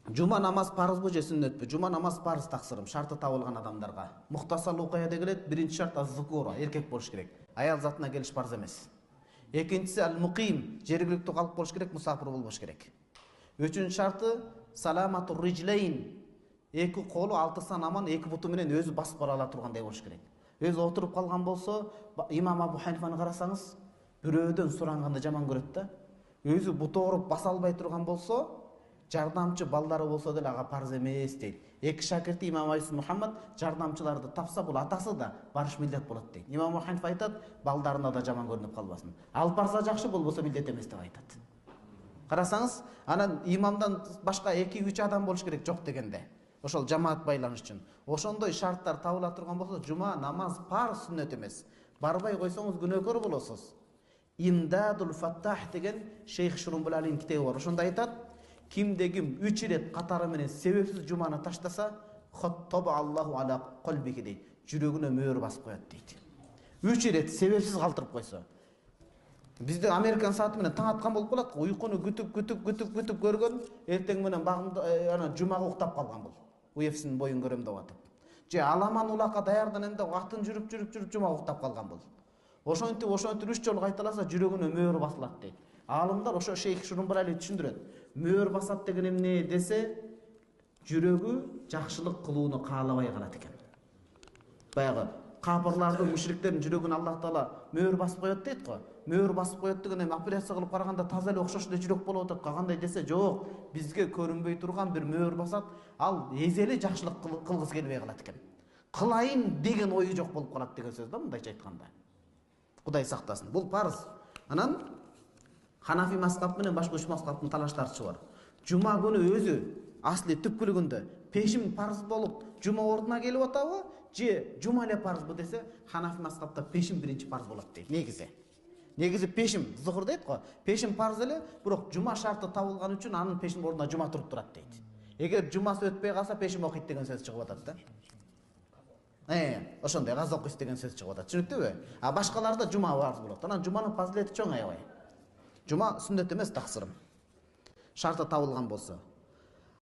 Жума намаз парызбы же сүннетпи? Жума намаз парыз таксырым, шарты табылган адамдарга. Мухтасар окуяда келет, биринчи шарт аз-зукура, эркек болуш керек. Аял затына келиш парыз эмес. Экинчиси ал-муқим, жергиликтүү калып болуш керек, мусафир болбош керек. Үчүнчү шарты саламатур риджлейн. Эки колу алты сан аман, эки буту менен өзү басып бара ала тургандай болуш керек. Өзү отуруп калган болсо, имам Абу Ханифаны карасаңыз, бирөөдөн суранганды жаман көрөт да. Өзү буту ооруп баса албай турган болсо, жардамчы балдары болсо деле ага парыз эмес дейт. Эки шакирти имам Айсу Мухаммад жардамчыларды тапса, бул атасы да барыш милдет болот дейт. Имам Абу Ханифа айтат, балдарына да жаман көрүнүп калбасын. Ал парыза жакшы, болбосо милдет эмес деп айтат. Карасаңыз, анан имамдан башка 2-3 адам болуш керек жок дегенде. Ошол жамаат байланыш үчүн. Ошондой шарттар табыла турган болсо, жума намаз парыз, сүннет эмес. Барбай койсоңуз күнөөкөр болосуз. Имдадул Фаттах деген Шейх Шурумбулалин китеби бар. Ошондо айтат, кимде ким 3 ирет катары менен себепсиз жуманы таштаса, хоттоба Аллаху ала колбиhi дейт. Жүрөгүнө мөөр басып коет дейт. 3 ирет себепсиз калтырып койсо. Бизде американ сааты менен таң аткан болуп калат, уйкуну күтүп көргөн, эртең менен багымда жумага уктап калган бул. УФСнин боюн көрөм деп атып. Же аламан улакка даярданында атын жүрүп жумага уктап калган бул. Ошентип 3 жолу кайталаса жүрөгүнө мөөр басылат дейт. Алымдар ошо Шейх Шурумбулали түшүндүрөт. Мөөр басат деген эмне десе, жүрөгү жакшылык кылууну каалабай калат экен. Баягы капырлардын, мушриктердин жүрөгүнө Аллах Таала мөөр басып коет дейт го. Мөөр басып коет деген эми операция кылып караганда таза эле окшош эле жүрөк болуп атат. Кандай десе, жок, бизге көрүнбөй турган бир мөөр басат. Ал эзели жакшылык кылгысы келбей калат экен. Кылайын деген ою жок болуп калат деген сөз да, мындайча айтканда. Кудай сактасын. Бул парыз. Анан Ханафи мазхабы менен башка 3 мазхабтын талаштары бар. Жума күнү өзү асли түпкүлүгүндө пешим парыз болуп, жума ордуна келип атабы, же жума эле парызбы десе, Ханафи мазхабта пешим биринчи парыз болот дейт. Негизи пешим зухур дейт го. Пешим парыз эле, бирок жума шарты табылган үчүн анын пешим ордуна жума туруп турат дейт. Эгер жумасы өтпөй калса, пешим окуйт деген сөз чыгып атат да. Ошондой газ окуйт деген сөз чыгып атат. Түшүнүктүбү? А башкаларда жума парыз болот. Анан жуманын фазилети чоң аябай. Жума сүннет эмес, таксырым. Шарты табылган болсо.